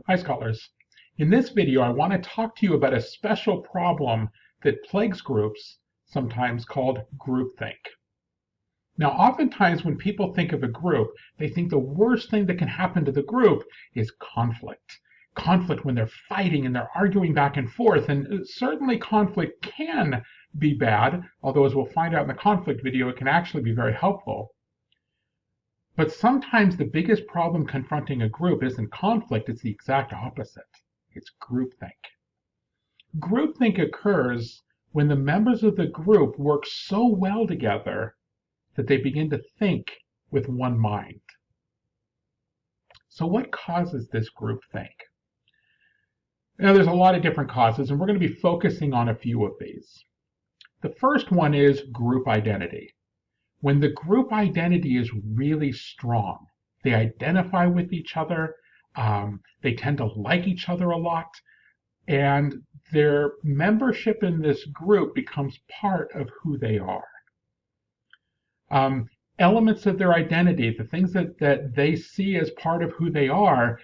Hi scholars. In this video I want to talk to you about a special problem that plagues groups, sometimes called groupthink. Now oftentimes when people think of a group, they think the worst thing that can happen to the group is conflict. Conflict when they're fighting and they're arguing back and forth, and certainly conflict can be bad, although as we'll find out in the conflict video it can actually be very helpful. But sometimes the biggest problem confronting a group isn't conflict, it's the exact opposite. It's groupthink. Groupthink occurs when the members of the group work so well together that they begin to think with one mind. So what causes this groupthink? Now there's a lot of different causes, and we're going to be focusing on a few of these. The first one is group identity. When the group identity is really strong, they identify with each other, they tend to like each other a lot, and their membership in this group becomes part of who they are. Elements of their identity, the things that they see as part of who they are,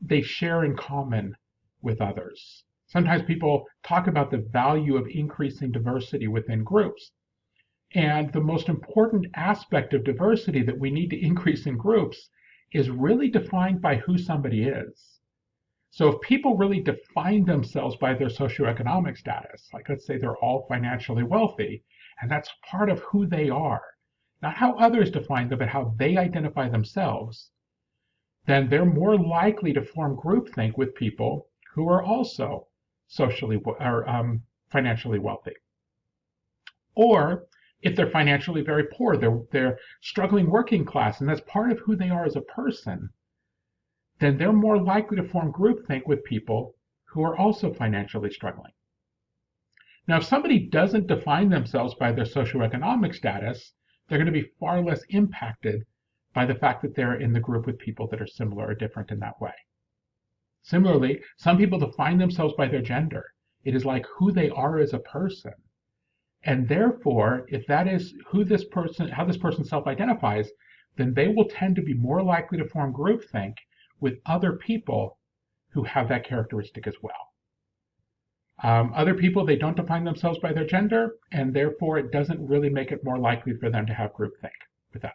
they share in common with others. Sometimes people talk about the value of increasing diversity within groups. And the most important aspect of diversity that we need to increase in groups is really defined by who somebody is. So if people really define themselves by their socioeconomic status, like let's say they're all financially wealthy, and that's part of who they are, not how others define them, but how they identify themselves, then they're more likely to form groupthink with people who are also socially or financially wealthy. Or if they're financially very poor, they're struggling working class, and that's part of who they are as a person, then they're more likely to form groupthink with people who are also financially struggling. Now, if somebody doesn't define themselves by their socioeconomic status, they're going to be far less impacted by the fact that they're in the group with people that are similar or different in that way. Similarly, some people define themselves by their gender. It is like who they are as a person. And therefore, if that is how this person self-identifies, then they will tend to be more likely to form groupthink with other people who have that characteristic as well. Other people, they don't define themselves by their gender, and therefore it doesn't really make it more likely for them to have groupthink with them.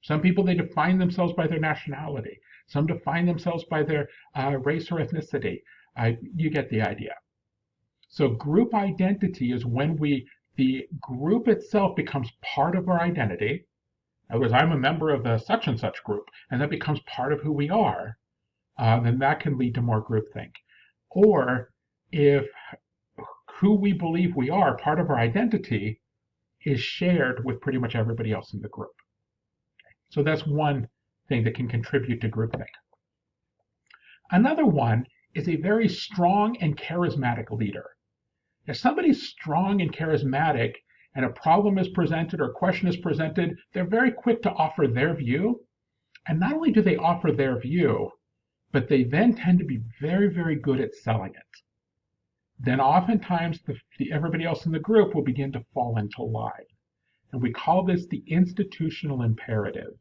Some people, they define themselves by their nationality. Some define themselves by their race or ethnicity. You get the idea. So group identity is when the group itself becomes part of our identity. In other words, I'm a member of the such and such group, and that becomes part of who we are. Then that can lead to more groupthink. Or if who we believe we are, part of our identity, is shared with pretty much everybody else in the group. So that's one thing that can contribute to groupthink. Another one is a very strong and charismatic leader. If somebody's strong and charismatic and a problem is presented or a question is presented, they're very quick to offer their view. And not only do they offer their view, but they then tend to be very, very good at selling it. Then oftentimes everybody else in the group will begin to fall into line. And we call this the institutional imperative.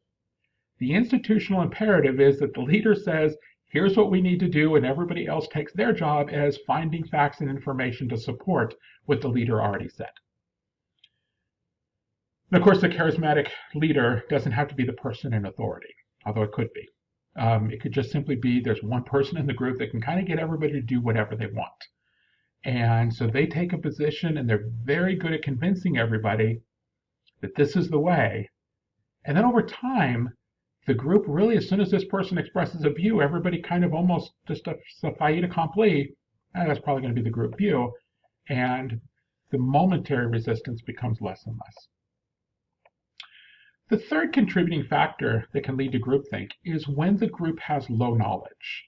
The institutional imperative is that the leader says, here's what we need to do, and everybody else takes their job as finding facts and information to support what the leader already said. And of course, the charismatic leader doesn't have to be the person in authority, although it could be. It could just simply be there's one person in the group that can kind of get everybody to do whatever they want. And so they take a position, and they're very good at convincing everybody that this is the way. And then over time, the group really, as soon as this person expresses a view, everybody kind of almost just a fait accompli, that's probably going to be the group view, and the momentary resistance becomes less and less. The third contributing factor that can lead to groupthink is when the group has low knowledge.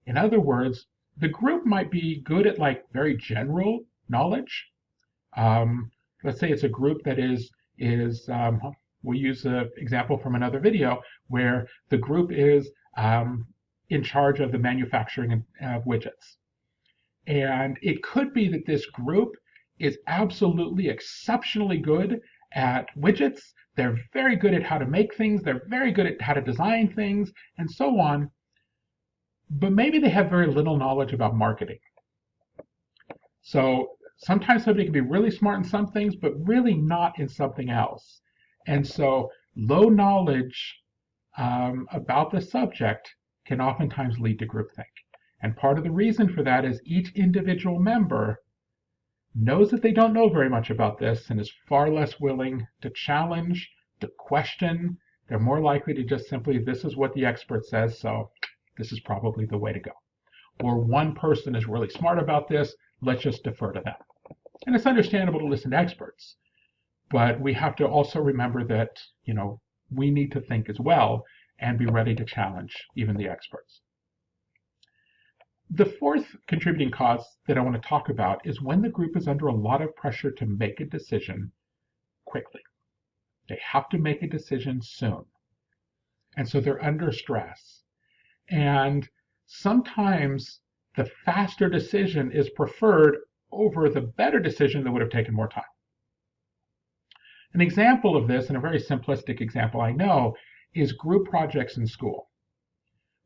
In other words, the group might be good at like very general knowledge. Let's say it's a group that is we'll use an example from another video where the group is in charge of the manufacturing of widgets. And it could be that this group is absolutely exceptionally good at widgets. They're very good at how to make things. They're very good at how to design things and so on. but maybe they have very little knowledge about marketing. So sometimes somebody can be really smart in some things, but really not in something else. And so low knowledge about the subject can oftentimes lead to groupthink. And part of the reason for that is each individual member knows that they don't know very much about this and is far less willing to challenge, to question. They're more likely to just simply, this is what the expert says, so this is probably the way to go. Or one person is really smart about this, let's just defer to them. And it's understandable to listen to experts, but we have to also remember that, we need to think as well and be ready to challenge even the experts. The fourth contributing cause that I want to talk about is when the group is under a lot of pressure to make a decision quickly. They have to make a decision soon. And so they're under stress. And sometimes the faster decision is preferred over the better decision that would have taken more time. An example of this, and a very simplistic example I know, is group projects in school.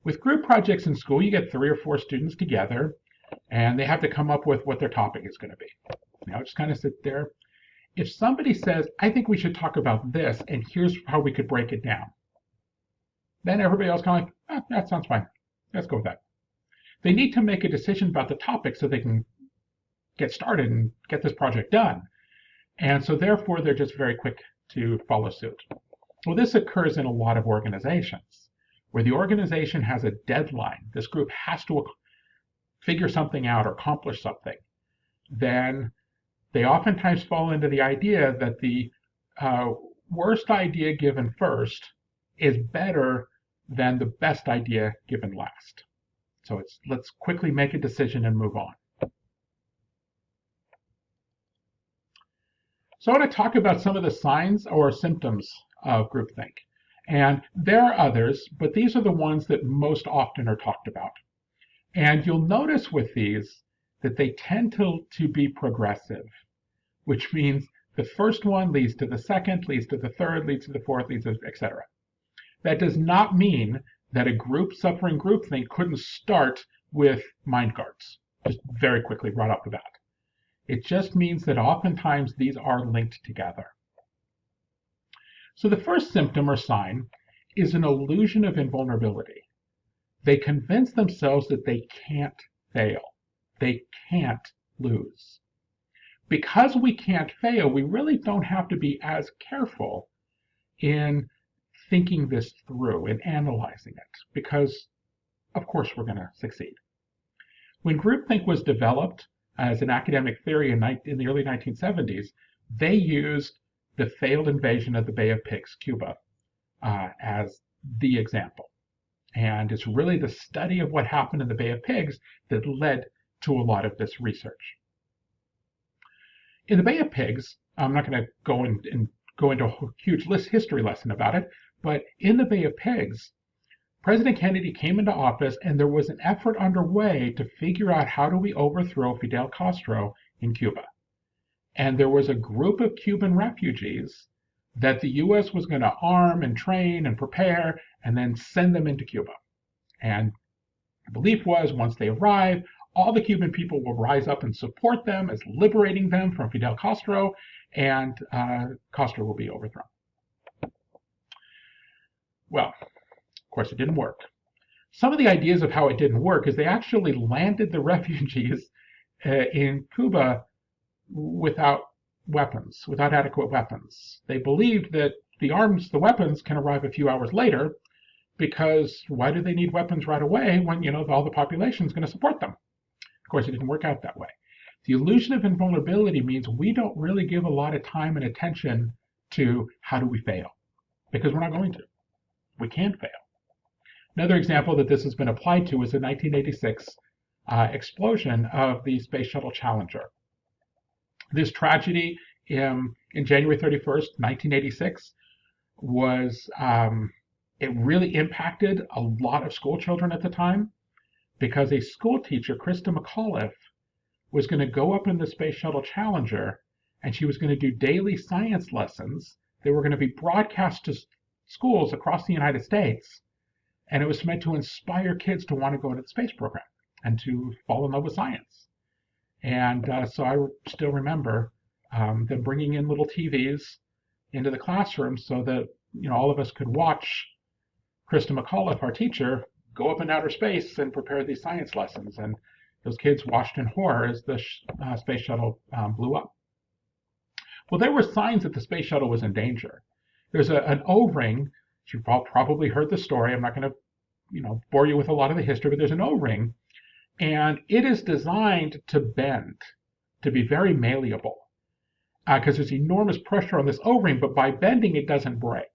With group projects in school, you get 3 or 4 students together, and they have to come up with what their topic is going to be. Just kind of sit there. If somebody says, I think we should talk about this, and here's how we could break it down, then everybody else kind of like, that sounds fine. Let's go with that. They need to make a decision about the topic so they can get started and get this project done. And so therefore, they're just very quick to follow suit. Well, this occurs in a lot of organizations where the organization has a deadline. This group has to figure something out or accomplish something. Then they oftentimes fall into the idea that the worst idea given first is better than the best idea given last. So let's quickly make a decision and move on. So I want to talk about some of the signs or symptoms of groupthink. And there are others, but these are the ones that most often are talked about. And you'll notice with these that they tend to be progressive, which means the first one leads to the second, leads to the third, leads to the fourth, leads to etc. That does not mean that a group suffering groupthink couldn't start with mind guards, just very quickly right off the bat. It just means that oftentimes these are linked together. So the first symptom or sign is an illusion of invulnerability. They convince themselves that they can't fail. They can't lose. Because we can't fail, we really don't have to be as careful in thinking this through and analyzing it, because of course we're going to succeed. When groupthink was developed as an academic theory in the early 1970s, they used the failed invasion of the Bay of Pigs, Cuba, as the example. And it's really the study of what happened in the Bay of Pigs that led to a lot of this research. In the Bay of Pigs, I'm not going to go into a huge history lesson about it, but in the Bay of Pigs, President Kennedy came into office and there was an effort underway to figure out how do we overthrow Fidel Castro in Cuba. And there was a group of Cuban refugees that the US was going to arm and train and prepare and then send them into Cuba. And the belief was once they arrive, all the Cuban people will rise up and support them as liberating them from Fidel Castro, and Castro will be overthrown. Well, of course, it didn't work. Some of the ideas of how it didn't work is they actually landed the refugees in Cuba without weapons, without adequate weapons. They believed that the weapons can arrive a few hours later, because why do they need weapons right away when all the population is going to support them? Of course, it didn't work out that way. The illusion of invulnerability means we don't really give a lot of time and attention to how do we fail, because we're not going to. We can't fail. Another example that this has been applied to is the 1986 explosion of the Space Shuttle Challenger. This tragedy in January 31st, 1986 was, it really impacted a lot of school children at the time, because a school teacher, Krista McAuliffe, was going to go up in the Space Shuttle Challenger and she was going to do daily science lessons. They were going to be broadcast to schools across the United States. And it was meant to inspire kids to want to go into the space program and to fall in love with science. And so I still remember them bringing in little TVs into the classroom so that all of us could watch Krista McAuliffe, our teacher, go up in outer space and prepare these science lessons. And those kids watched in horror as the space shuttle blew up. Well, there were signs that the space shuttle was in danger. There's an O-ring. You've probably heard the story. I'm not going to bore you with a lot of the history, but there's an O-ring, and it is designed to bend, to be very malleable, because there's enormous pressure on this O-ring, but by bending, it doesn't break.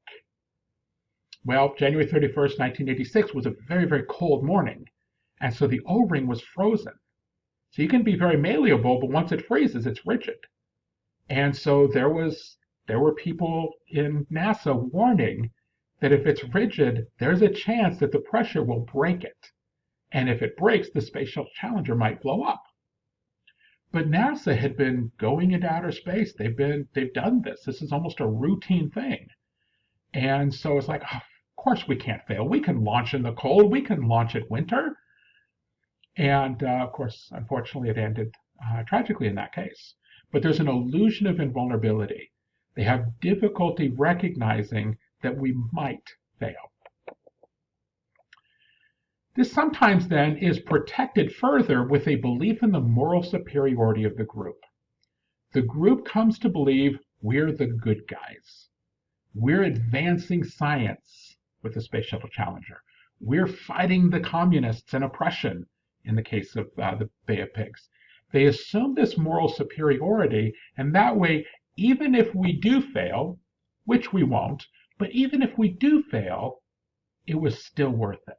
Well, January 31st, 1986 was a very, very cold morning, and so the O-ring was frozen. So you can be very malleable, but once it freezes, it's rigid. And so there were people in NASA warning that if it's rigid, there's a chance that the pressure will break it. And if it breaks, the Space Shuttle Challenger might blow up. But NASA had been going into outer space. They've done this. This is almost a routine thing. And so it's like, oh, of course we can't fail. We can launch in the cold. We can launch at winter. And of course, unfortunately, it ended tragically in that case. But there's an illusion of invulnerability. They have difficulty recognizing that we might fail. This sometimes then is protected further with a belief in the moral superiority of the group. The group comes to believe we're the good guys. We're advancing science with the Space Shuttle Challenger. We're fighting the communists and oppression in the case of the Bay of Pigs. They assume this moral superiority, and that way, even if we do fail, which we won't, but even if we do fail, it was still worth it.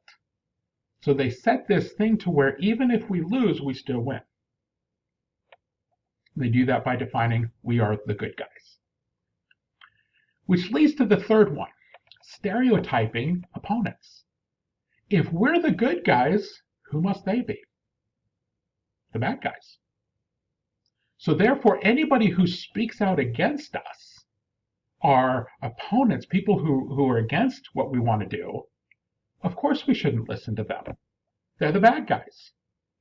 So they set this thing to where even if we lose, we still win. They do that by defining we are the good guys. Which leads to the third one, stereotyping opponents. If we're the good guys, who must they be? The bad guys. So therefore, anybody who speaks out against us are opponents, people who are against what we want to do. Of course we shouldn't listen to them. They're the bad guys.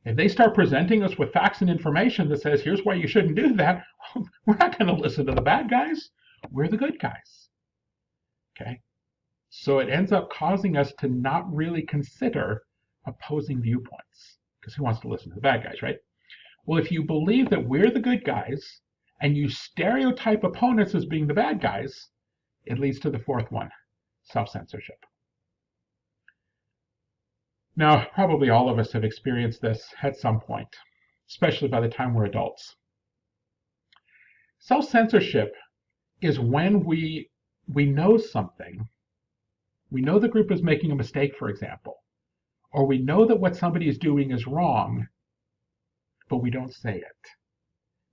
If they start presenting us with facts and information that says, here's why you shouldn't do that, we're not going to listen to the bad guys. We're the good guys. Okay? So it ends up causing us to not really consider opposing viewpoints. Because who wants to listen to the bad guys, right? Well, if you believe that we're the good guys and you stereotype opponents as being the bad guys, it leads to the fourth one, self-censorship. Now, probably all of us have experienced this at some point, especially by the time we're adults. Self-censorship is when we know something. We know the group is making a mistake, for example, or we know that what somebody is doing is wrong, but we don't say it.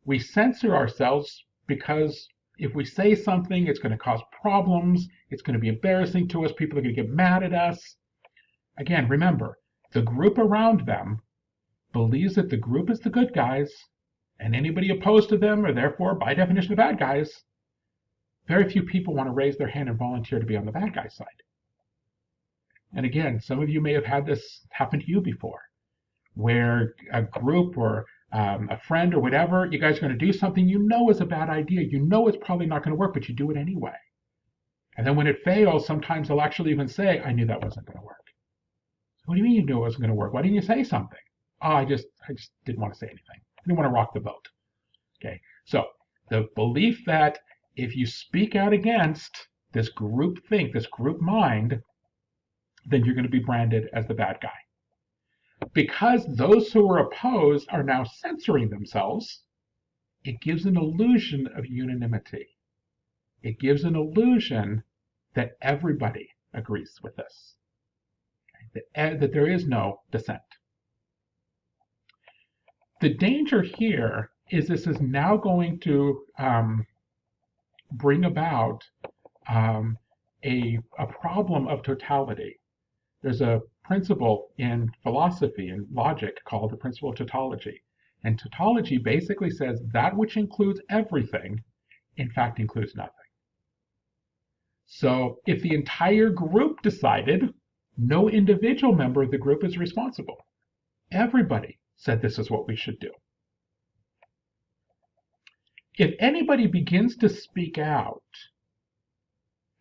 We censor ourselves because if we say something, it's going to cause problems, it's going to be embarrassing to us, people are going to get mad at us. Again, remember, the group around them believes that the group is the good guys, and anybody opposed to them are therefore, by definition, the bad guys. Very few people want to raise their hand and volunteer to be on the bad guy side. And again, some of you may have had this happen to you before, where a group or a friend or whatever, you guys are going to do something you know is a bad idea. You know it's probably not going to work, but you do it anyway. And then when it fails, sometimes they'll actually even say, I knew that wasn't going to work. What do you mean you knew it wasn't going to work? Why didn't you say something? Oh, I just didn't want to say anything. I didn't want to rock the boat. Okay, so the belief that if you speak out against this group think, this group mind, then you're going to be branded as the bad guy. Because those who are opposed are now censoring themselves, it gives an illusion of unanimity. It gives an illusion that everybody agrees with this, okay? That there is no dissent. The danger here is this is now going to bring about a problem of totality. There's a principle in philosophy and logic called the principle of tautology. And tautology basically says that which includes everything, in fact, includes nothing. So if the entire group decided No individual member of the group is responsible. Everybody said this is what we should do. If anybody begins to speak out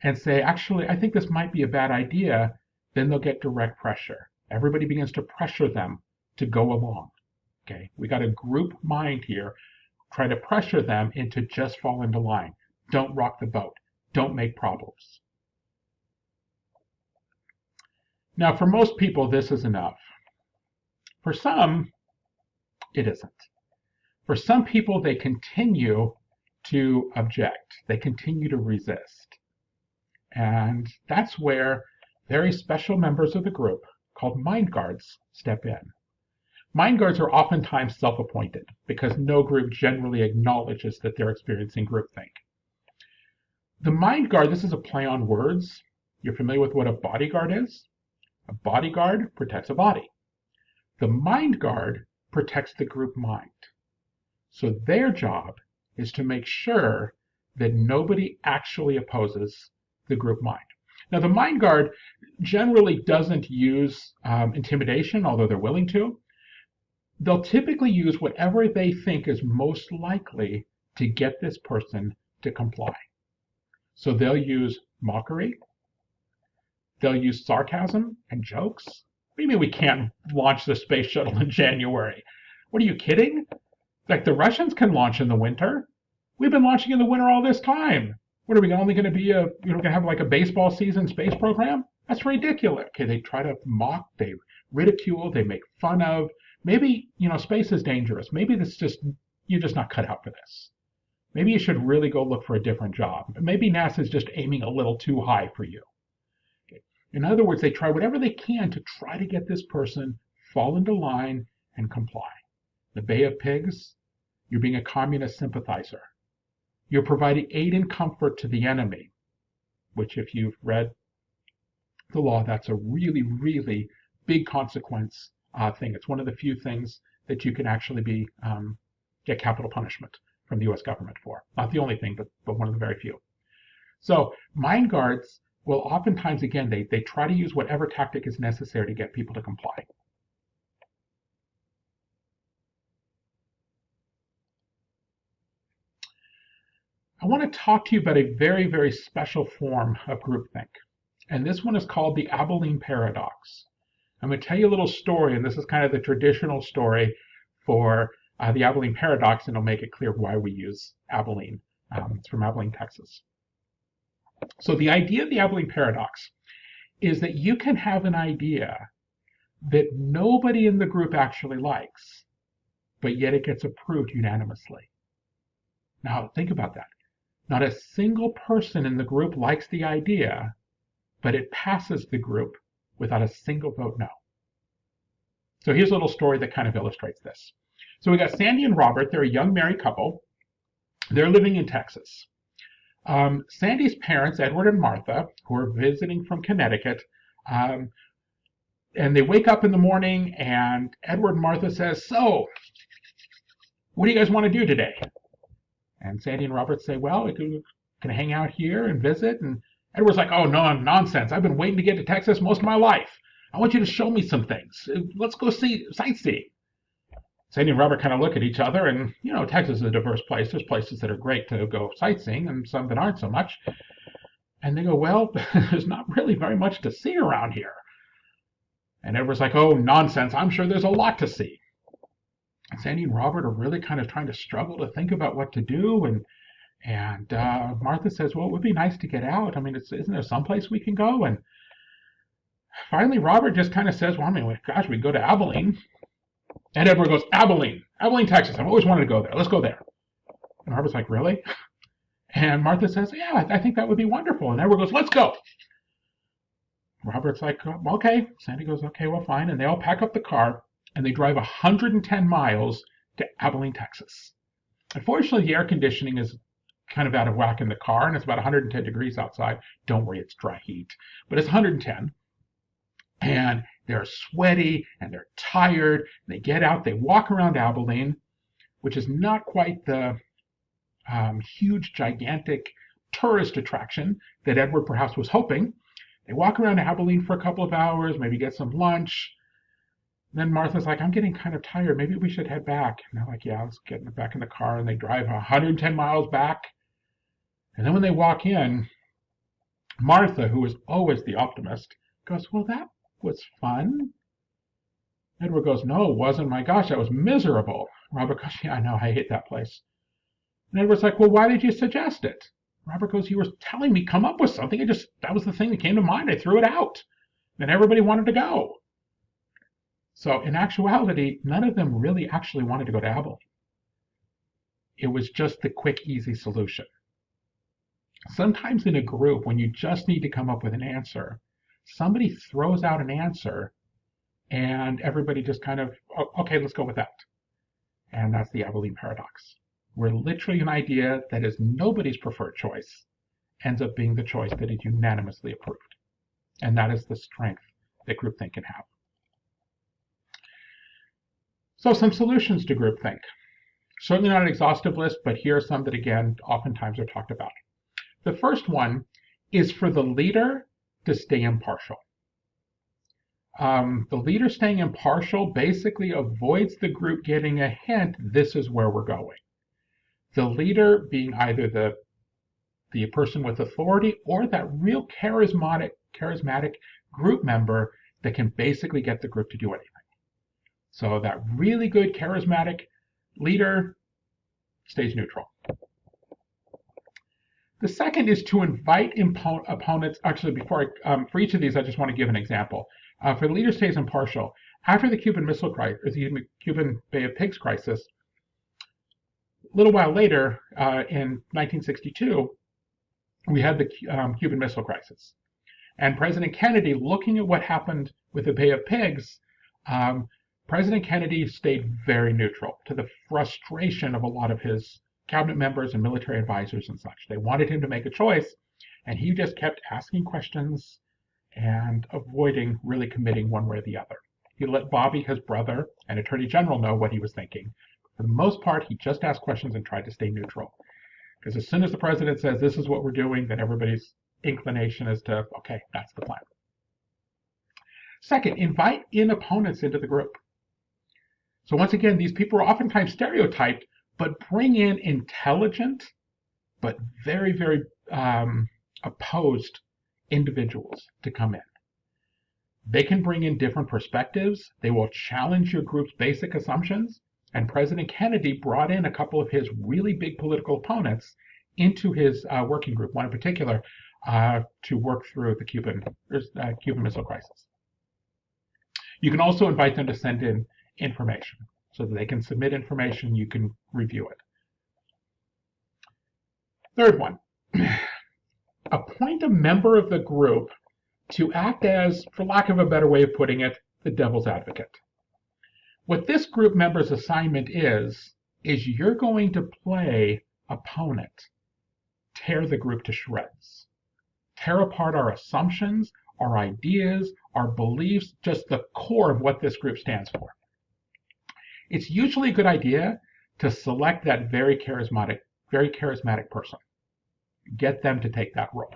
and say, actually, I think this might be a bad idea, then they'll get direct pressure. Everybody begins to pressure them to go along. Okay, we got a group mind here. Try to pressure them into just fall into line. Don't rock the boat. Don't make problems. Now, for most people, this is enough. For some, it isn't. For some people, they continue to object. They continue to resist. And that's where very special members of the group, called mind guards, step in. Mind guards are oftentimes self-appointed because no group generally acknowledges that they're experiencing groupthink. The mind guard, this is a play on words. You're familiar with what a bodyguard is? A bodyguard protects a body. The mind guard protects the group mind. So their job is to make sure that nobody actually opposes the group mind. Now, the mind guard generally doesn't use intimidation, although they're willing to. They'll typically use whatever they think is most likely to get this person to comply. So they'll use mockery. They'll use sarcasm and jokes. What do you mean we can't launch the space shuttle in January? What are you kidding? Like the Russians can launch in the winter. We've been launching in the winter all this time. What are we only going to be going to have like a baseball season space program? That's ridiculous. Okay, they try to mock, they ridicule, they make fun of. Maybe, space is dangerous. Maybe you're just not cut out for this. Maybe you should really go look for a different job. Maybe NASA's just aiming a little too high for you. Okay. In other words, they try whatever they can to try to get this person fall into line and comply. The Bay of Pigs, you're being a communist sympathizer. You're providing aid and comfort to the enemy, which if you've read the law, that's a really, really big consequence thing. It's one of the few things that you can actually get capital punishment from the US government for. Not the only thing, but one of the very few. So mind guards will oftentimes, again, they try to use whatever tactic is necessary to get people to comply. I want to talk to you about a very, very special form of groupthink. And this one is called the Abilene paradox. I'm going to tell you a little story, and this is kind of the traditional story for the Abilene paradox, and it'll make it clear why we use Abilene. It's from Abilene, Texas. So the idea of the Abilene paradox is that you can have an idea that nobody in the group actually likes, but yet it gets approved unanimously. Now, think about that. Not a single person in the group likes the idea, but it passes the group without a single vote no. So here's a little story that kind of illustrates this. So we got Sandy and Robert. They're a young married couple. They're living in Texas. Sandy's parents, Edward and Martha, who are visiting from Connecticut, and they wake up in the morning, and Edward and Martha says, "So, what do you guys want to do today?" And Sandy and Robert say, "Well, we can hang out here and visit." And Edward's like, "Oh, no, nonsense. I've been waiting to get to Texas most of my life. I want you to show me some things. Let's go sightsee." Sandy and Robert kind of look at each other, and, Texas is a diverse place. There's places that are great to go sightseeing and some that aren't so much. And they go, "Well, there's not really very much to see around here." And Edward's like, "Oh, nonsense. I'm sure there's a lot to see." And Sandy and Robert are really kind of trying to struggle to think about what to do. And Martha says, "Well, it would be nice to get out. I mean, isn't there someplace we can go?" And finally, Robert just kind of says, "Well, I mean, gosh, we can go to Abilene." And Edward goes, Abilene, Texas. I've always wanted to go there. Let's go there." And Robert's like, "Really?" And Martha says, "Yeah, I think that would be wonderful." And Edward goes, "Let's go." Robert's like, "Okay." Sandy goes, "Okay, well, fine." And they all pack up the car, and they drive 110 miles to Abilene, Texas. Unfortunately, the air conditioning is kind of out of whack in the car, and it's about 110 degrees outside. Don't worry, it's dry heat. But it's 110. And they're sweaty, and they're tired. They get out, they walk around Abilene, which is not quite the huge, gigantic tourist attraction that Edward perhaps was hoping. They walk around Abilene for a couple of hours, maybe get some lunch. Then Martha's like, I'm getting kind of tired. Maybe we should head back. And they're like, yeah, let's get back in the car. And they drive 110 miles back. And then when they walk in, Martha, who is always the optimist, goes, well, that was fun. Edward goes, no, it wasn't. My gosh, that was miserable. Robert goes, yeah, I know. I hate that place. And Edward's like, well, why did you suggest it? Robert goes, you were telling me come up with something. That was the thing that came to mind. I threw it out. And everybody wanted to go. So in actuality, none of them really actually wanted to go to Abilene. It was just the quick, easy solution. Sometimes in a group, when you just need to come up with an answer, somebody throws out an answer and everybody just kind of, oh, okay, let's go with that. And that's the Abilene paradox, where literally an idea that is nobody's preferred choice ends up being the choice that is unanimously approved. And that is the strength that groupthink can have. So some solutions to groupthink. Certainly not an exhaustive list, but here are some that, again, oftentimes are talked about. The first one is for the leader to stay impartial. The leader staying impartial basically avoids the group getting a hint, this is where we're going. The leader being either the person with authority or that real charismatic group member that can basically get the group to do anything. So that really good charismatic leader stays neutral. The second is to invite opponents. Actually, for each of these, I just want to give an example. For the leader stays impartial. After the Cuban Missile Crisis, or the Cuban Bay of Pigs crisis, a little while later, in 1962, we had the Cuban Missile Crisis. And President Kennedy, looking at what happened with the Bay of Pigs, President Kennedy stayed very neutral, to the frustration of a lot of his cabinet members and military advisors and such. They wanted him to make a choice, and he just kept asking questions and avoiding really committing one way or the other. He let Bobby, his brother, and Attorney General know what he was thinking. For the most part, he just asked questions and tried to stay neutral. Because as soon as the president says, this is what we're doing, then everybody's inclination is to, okay, that's the plan. Second, invite in opponents into the group. So once again, these people are oftentimes stereotyped, but bring in intelligent, but very, very opposed individuals to come in. They can bring in different perspectives. They will challenge your group's basic assumptions. And President Kennedy brought in a couple of his really big political opponents into his working group, one in particular, to work through the Cuban Missile Crisis. You can also invite them to send in information so that they can submit information, you can review it. Third one, appoint a member of the group to act as, for lack of a better way of putting it, the devil's advocate. What this group member's assignment is you're going to play opponent, tear the group to shreds, tear apart our assumptions, our ideas, our beliefs, just the core of what this group stands for. It's usually a good idea to select that very charismatic person. Get them to take that role.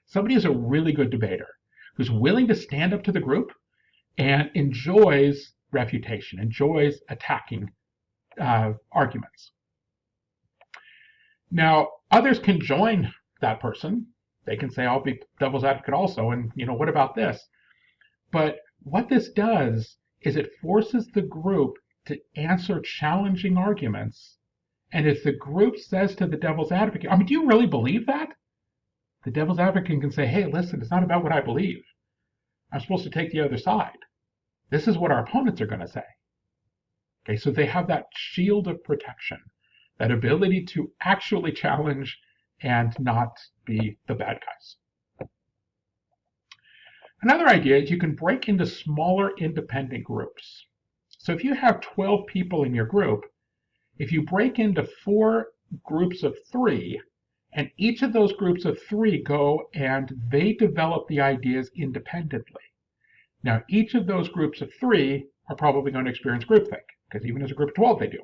Somebody who's a really good debater, who's willing to stand up to the group and enjoys refutation, enjoys attacking arguments. Now, others can join that person. They can say, I'll be devil's advocate also, and what about this? But what this does is it forces the group to answer challenging arguments. And if the group says to the devil's advocate, do you really believe that? The devil's advocate can say, hey, listen, it's not about what I believe. I'm supposed to take the other side. This is what our opponents are going to say. Okay, so they have that shield of protection, that ability to actually challenge and not be the bad guys. Another idea is you can break into smaller independent groups. So if you have 12 people in your group, if you break into 4 groups of 3, and each of those groups of 3 go and they develop the ideas independently. Now, each of those groups of 3 are probably going to experience groupthink, because even as a group of 12 they do.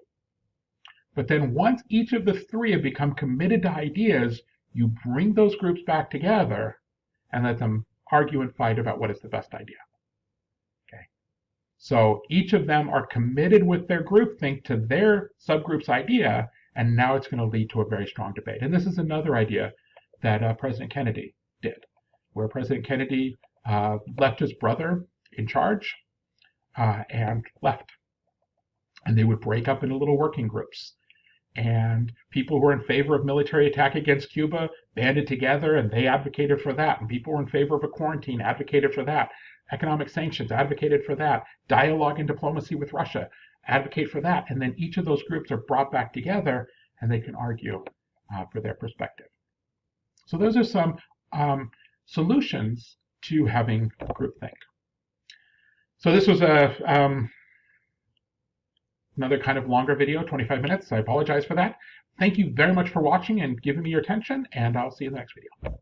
But then once each of the 3 have become committed to ideas, you bring those groups back together and let them argue and fight about what is the best idea. Okay. So each of them are committed with their groupthink to their subgroup's idea, and now it's going to lead to a very strong debate. And this is another idea that President Kennedy did, where President Kennedy left his brother in charge and left. And they would break up into little working groups. And people who were in favor of military attack against Cuba banded together and they advocated for that. And people who were in favor of a quarantine advocated for that. Economic sanctions advocated for that. Dialogue and diplomacy with Russia advocate for that. And then each of those groups are brought back together and they can argue for their perspective. So those are some solutions to having groupthink. So this was another kind of longer video, 25 minutes. I apologize for that. Thank you very much for watching and giving me your attention, and I'll see you in the next video.